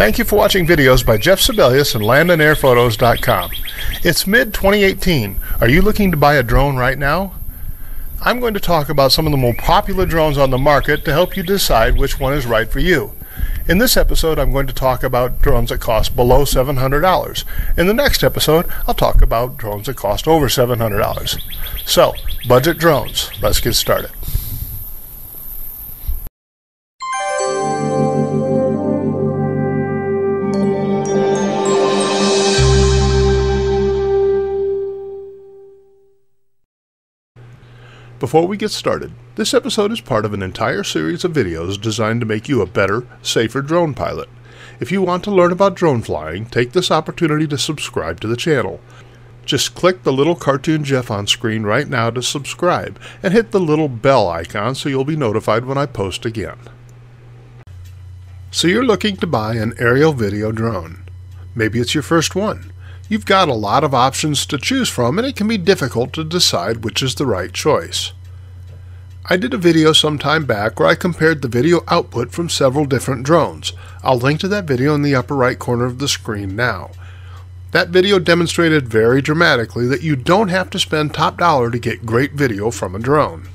Thank you for watching videos by Jeff Sibelius and landandairphotos.com. It's mid-2018. Are you looking to buy a drone right now? I'm going to talk about some of the more popular drones on the market to help you decide which one is right for you. In this episode, I'm going to talk about drones that cost below $700. In the next episode, I'll talk about drones that cost over $700. So, budget drones. Let's get started. Before we get started, this episode is part of an entire series of videos designed to make you a better, safer drone pilot. If you want to learn about drone flying, take this opportunity to subscribe to the channel. Just click the little cartoon Jeff on screen right now to subscribe, and hit the little bell icon so you'll be notified when I post again. So you're looking to buy an aerial video drone. Maybe it's your first one. You've got a lot of options to choose from, and it can be difficult to decide which is the right choice. I did a video some time back where I compared the video output from several different drones. I'll link to that video in the upper right corner of the screen now. That video demonstrated very dramatically that you don't have to spend top dollar to get great video from a drone.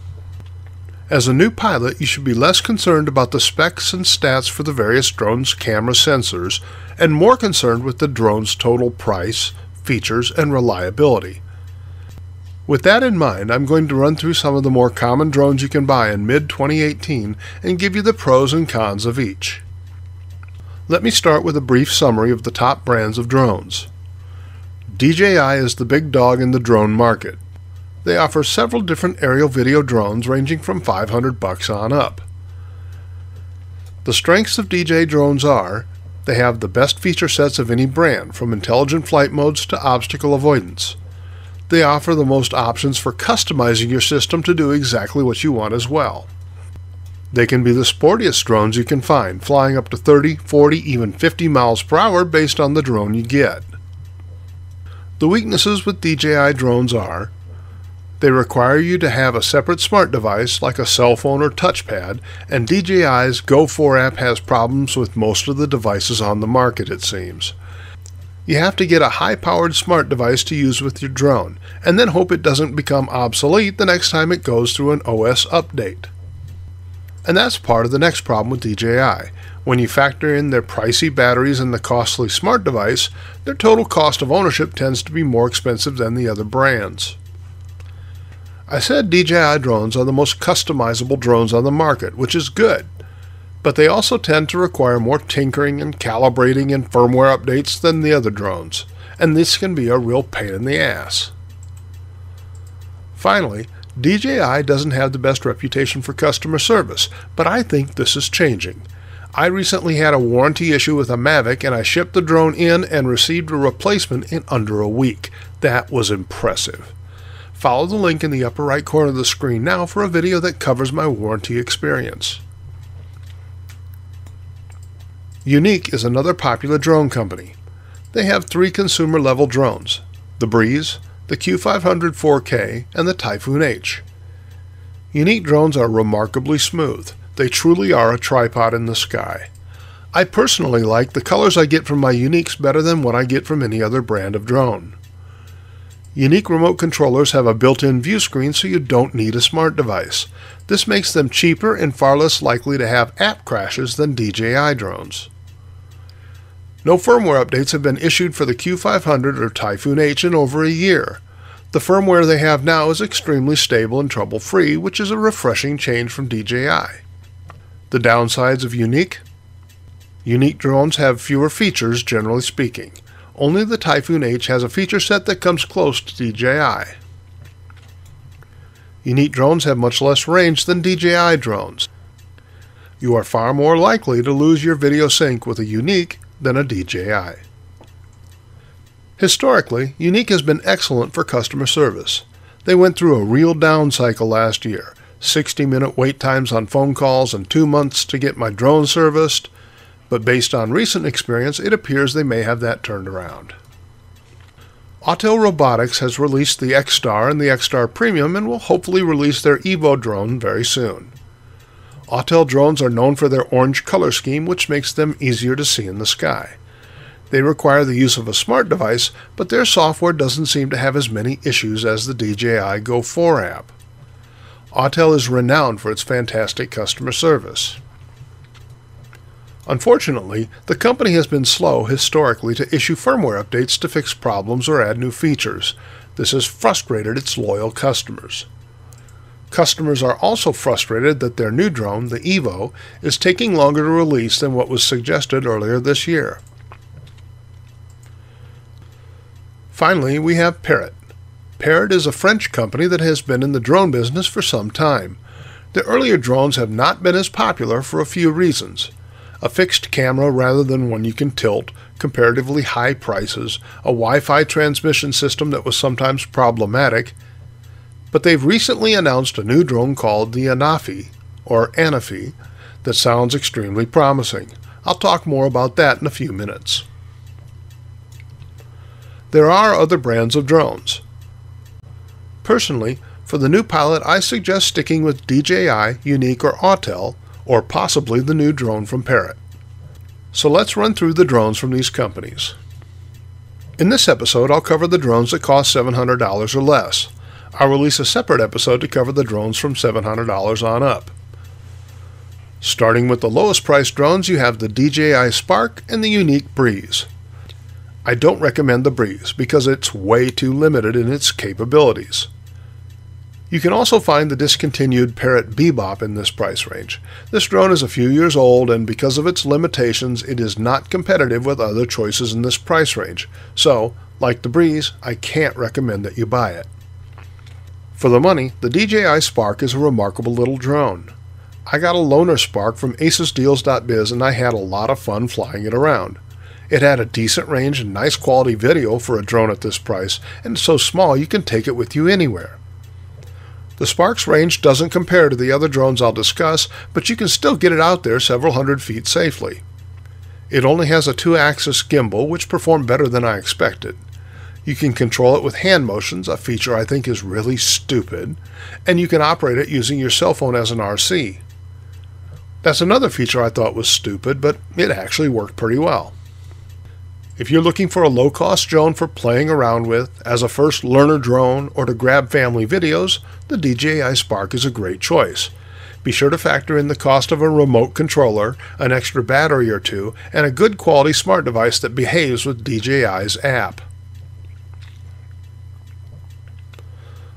As a new pilot, you should be less concerned about the specs and stats for the various drones' camera sensors, and more concerned with the drone's total price, features, and reliability. With that in mind, I'm going to run through some of the more common drones you can buy in mid-2018 and give you the pros and cons of each. Let me start with a brief summary of the top brands of drones. DJI is the big dog in the drone market. They offer several different aerial video drones ranging from $500 on up. The strengths of DJI drones are, they have the best feature sets of any brand, from intelligent flight modes to obstacle avoidance. They offer the most options for customizing your system to do exactly what you want as well. They can be the sportiest drones you can find, flying up to 30, 40, even 50 miles per hour based on the drone you get. The weaknesses with DJI drones are, they require you to have a separate smart device like a cell phone or touchpad, and DJI's Go4 app has problems with most of the devices on the market, it seems. You have to get a high-powered smart device to use with your drone, and then hope it doesn't become obsolete the next time it goes through an OS update. And that's part of the next problem with DJI. When you factor in their pricey batteries and the costly smart device, their total cost of ownership tends to be more expensive than the other brands. I said DJI drones are the most customizable drones on the market, which is good, but they also tend to require more tinkering and calibrating and firmware updates than the other drones, and this can be a real pain in the ass. Finally, DJI doesn't have the best reputation for customer service, but I think this is changing. I recently had a warranty issue with a Mavic, and I shipped the drone in and received a replacement in under a week. That was impressive. Follow the link in the upper right corner of the screen now for a video that covers my warranty experience. Yuneec is another popular drone company. They have 3 consumer-level drones, the Breeze, the Q500 4K, and the Typhoon H. Yuneec drones are remarkably smooth. They truly are a tripod in the sky. I personally like the colors I get from my Yuneecs better than what I get from any other brand of drone. Yuneec remote controllers have a built-in view screen, so you don't need a smart device. This makes them cheaper and far less likely to have app crashes than DJI drones. No firmware updates have been issued for the Q500 or Typhoon H in over a year. The firmware they have now is extremely stable and trouble-free, which is a refreshing change from DJI. The downsides of Yuneec? Yuneec drones have fewer features, generally speaking. Only the Typhoon H has a feature set that comes close to DJI. Yuneec drones have much less range than DJI drones. You are far more likely to lose your video sync with a Yuneec than a DJI. Historically, Yuneec has been excellent for customer service. They went through a real down cycle last year, 60-minute wait times on phone calls and 2 months to get my drone serviced, but based on recent experience, it appears they may have that turned around. Autel Robotics has released the X-Star and the X-Star Premium and will hopefully release their Evo drone very soon. Autel drones are known for their orange color scheme, which makes them easier to see in the sky. They require the use of a smart device, but their software doesn't seem to have as many issues as the DJI Go 4 app. Autel is renowned for its fantastic customer service. Unfortunately, the company has been slow historically to issue firmware updates to fix problems or add new features. This has frustrated its loyal customers. Customers are also frustrated that their new drone, the Evo, is taking longer to release than what was suggested earlier this year. Finally, we have Parrot. Parrot is a French company that has been in the drone business for some time. The earlier drones have not been as popular for a few reasons. A fixed camera rather than one you can tilt, comparatively high prices, a Wi-Fi transmission system that was sometimes problematic, but they've recently announced a new drone called the Anafi, or Anafi, that sounds extremely promising. I'll talk more about that in a few minutes. There are other brands of drones. Personally, for the new pilot, I suggest sticking with DJI, Yuneec, or Autel, or possibly the new drone from Parrot. So let's run through the drones from these companies. In this episode, I'll cover the drones that cost $700 or less. I'll release a separate episode to cover the drones from $700 on up. Starting with the lowest priced drones, you have the DJI Spark and the Yuneec Breeze. I don't recommend the Breeze because it's way too limited in its capabilities. You can also find the discontinued Parrot Bebop in this price range. This drone is a few years old, and because of its limitations, it is not competitive with other choices in this price range. So, like the Breeze, I can't recommend that you buy it. For the money, the DJI Spark is a remarkable little drone. I got a loaner Spark from acesdeals.biz and I had a lot of fun flying it around. It had a decent range and nice quality video for a drone at this price, and it's so small you can take it with you anywhere. The Spark's range doesn't compare to the other drones I'll discuss, but you can still get it out there several hundred feet safely. It only has a 2-axis gimbal, which performed better than I expected. You can control it with hand motions, a feature I think is really stupid, and you can operate it using your cell phone as an RC. That's another feature I thought was stupid, but it actually worked pretty well. If you're looking for a low-cost drone for playing around with, as a first learner drone, or to grab family videos, the DJI Spark is a great choice. Be sure to factor in the cost of a remote controller, an extra battery or two, and a good quality smart device that behaves with DJI's app.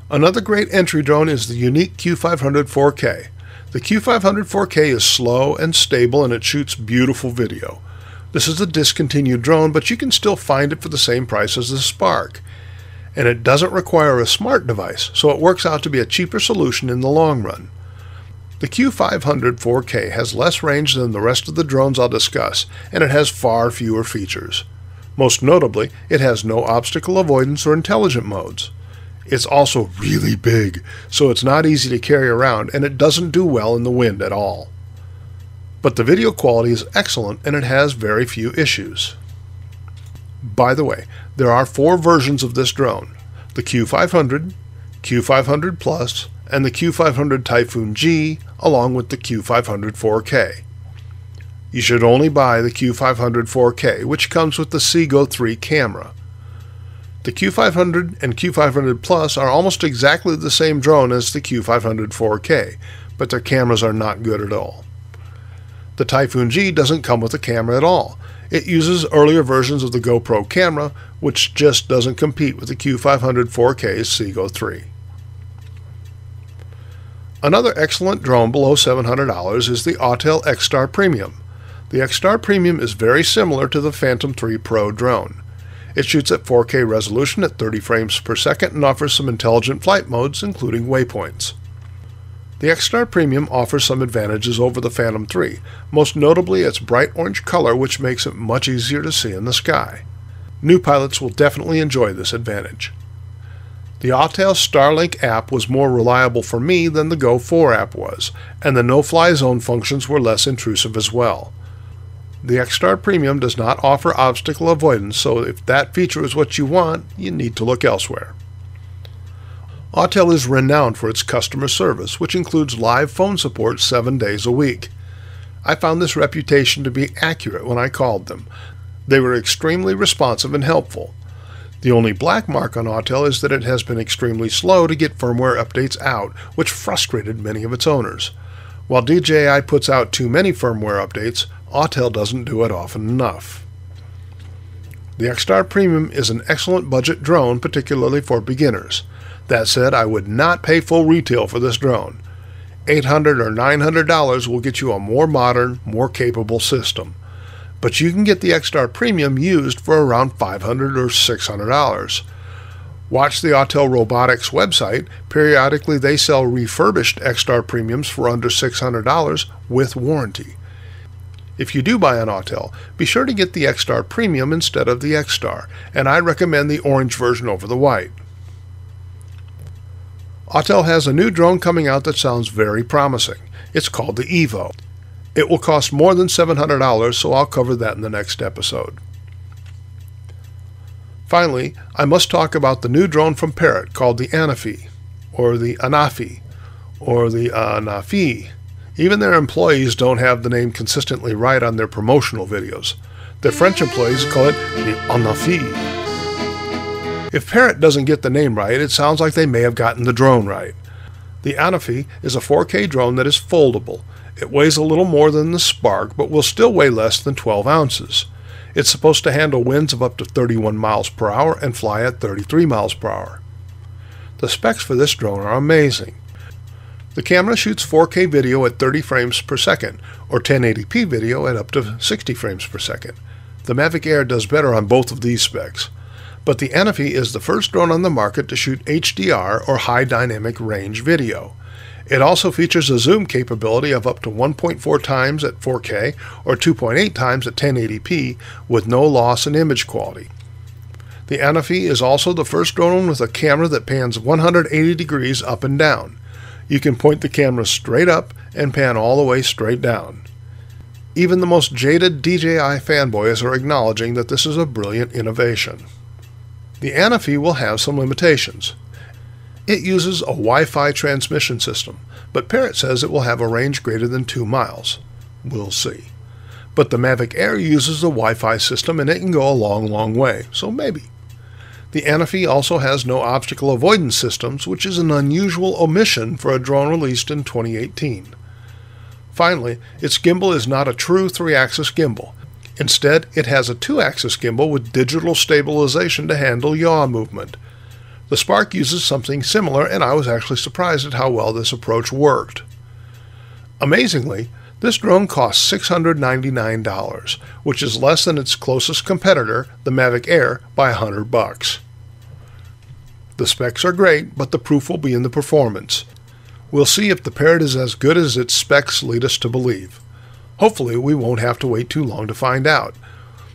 Another great entry drone is the Yuneec Q500 4K. The Q500 4K is slow and stable, and it shoots beautiful video. This is a discontinued drone, but you can still find it for the same price as the Spark. And it doesn't require a smart device, so it works out to be a cheaper solution in the long run. The Q500 4K has less range than the rest of the drones I'll discuss, and it has far fewer features. Most notably, it has no obstacle avoidance or intelligent modes. It's also really big, so it's not easy to carry around, and it doesn't do well in the wind at all. But the video quality is excellent, and it has very few issues. By the way, there are 4 versions of this drone: the Q500, Q500 Plus, and the Q500 Typhoon G, along with the Q500 4K. You should only buy the Q500 4K, which comes with the Seago 3 camera. The Q500 and Q500 Plus are almost exactly the same drone as the Q500 4K, but their cameras are not good at all. The Typhoon G doesn't come with a camera at all. It uses earlier versions of the GoPro camera, which just doesn't compete with the Q500 4K's Seago 3. Another excellent drone below $700 is the Autel X-Star Premium. The X-Star Premium is very similar to the Phantom 3 Pro drone. It shoots at 4K resolution at 30 frames per second and offers some intelligent flight modes, including waypoints. The X-Star Premium offers some advantages over the Phantom 3, most notably its bright orange color, which makes it much easier to see in the sky. New pilots will definitely enjoy this advantage. The Autel Starlink app was more reliable for me than the Go 4 app was, and the no-fly zone functions were less intrusive as well. The X-Star Premium does not offer obstacle avoidance, so if that feature is what you want, you need to look elsewhere. Autel is renowned for its customer service, which includes live phone support 7 days a week. I found this reputation to be accurate when I called them. They were extremely responsive and helpful. The only black mark on Autel is that it has been extremely slow to get firmware updates out, which frustrated many of its owners. While DJI puts out too many firmware updates, Autel doesn't do it often enough. The X-Star Premium is an excellent budget drone, particularly for beginners. That said, I would not pay full retail for this drone. $800 or $900 will get you a more modern, more capable system. But you can get the X-Star Premium used for around $500 or $600. Watch the Autel Robotics website. Periodically they sell refurbished X-Star Premiums for under $600 with warranty. If you do buy an Autel, be sure to get the X-Star Premium instead of the X-Star, and I recommend the orange version over the white. Autel has a new drone coming out that sounds very promising. It's called the Evo. It will cost more than $700, so I'll cover that in the next episode. Finally, I must talk about the new drone from Parrot called the Anafi, or the Anafi, or the Anafi. Even their employees don't have the name consistently right on their promotional videos. Their French employees call it the Anafi. If Parrot doesn't get the name right, it sounds like they may have gotten the drone right. The Anafi is a 4K drone that is foldable. It weighs a little more than the Spark, but will still weigh less than 12 ounces. It's supposed to handle winds of up to 31 miles per hour and fly at 33 miles per hour. The specs for this drone are amazing. The camera shoots 4K video at 30 frames per second, or 1080p video at up to 60 frames per second. The Mavic Air does better on both of these specs. But the Anafi is the first drone on the market to shoot HDR, or high dynamic range video. It also features a zoom capability of up to 1.4 times at 4K or 2.8 times at 1080p with no loss in image quality. The Anafi is also the first drone with a camera that pans 180 degrees up and down. You can point the camera straight up and pan all the way straight down. Even the most jaded DJI fanboys are acknowledging that this is a brilliant innovation. The Anafi will have some limitations. It uses a Wi-Fi transmission system, but Parrot says it will have a range greater than 2 miles. We'll see. But the Mavic Air uses a Wi-Fi system and it can go a long way, so maybe. The Anafi also has no obstacle avoidance systems, which is an unusual omission for a drone released in 2018. Finally, its gimbal is not a true 3-axis gimbal. Instead, it has a 2-axis gimbal with digital stabilization to handle yaw movement. The Spark uses something similar, and I was actually surprised at how well this approach worked. Amazingly, this drone costs $699, which is less than its closest competitor, the Mavic Air, by $100. The specs are great, but the proof will be in the performance. We'll see if the Parrot is as good as its specs lead us to believe. Hopefully, we won't have to wait too long to find out.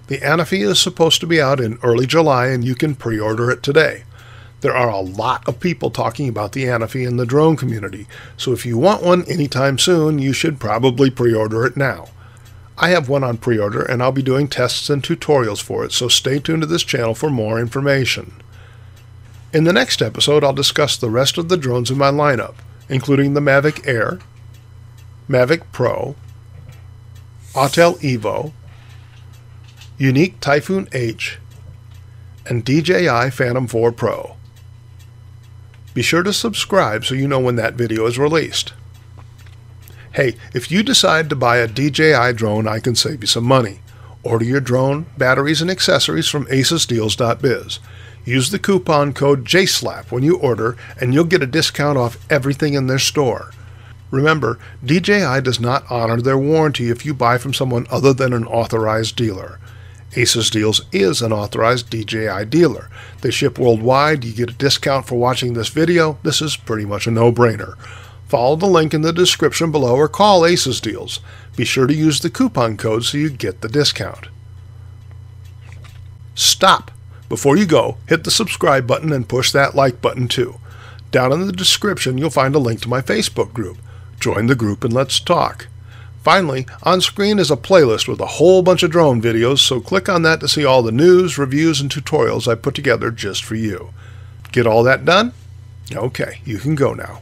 The Anafi is supposed to be out in early July, and you can pre-order it today. There are a lot of people talking about the Anafi in the drone community, so if you want one anytime soon, you should probably pre-order it now. I have one on pre-order, and I'll be doing tests and tutorials for it, so stay tuned to this channel for more information. In the next episode, I'll discuss the rest of the drones in my lineup, including the Mavic Air, Mavic Pro, Autel Evo, Yuneec Typhoon H, and DJI Phantom 4 Pro. Be sure to subscribe so you know when that video is released. Hey, if you decide to buy a DJI drone, I can save you some money. Order your drone, batteries, and accessories from acesdeals.biz. Use the coupon code JSLAP when you order, and you'll get a discount off everything in their store. Remember, DJI does not honor their warranty if you buy from someone other than an authorized dealer. Aces Deals is an authorized DJI dealer. They ship worldwide. You get a discount for watching this video. This is pretty much a no-brainer. Follow the link in the description below or call Aces Deals. Be sure to use the coupon code so you get the discount. Stop! Before you go, hit the subscribe button and push that like button too. Down in the description you'll find a link to my Facebook group. Join the group and let's talk. Finally, on screen is a playlist with a whole bunch of drone videos, so click on that to see all the news, reviews, and tutorials I put together just for you. Get all that done? Okay, you can go now.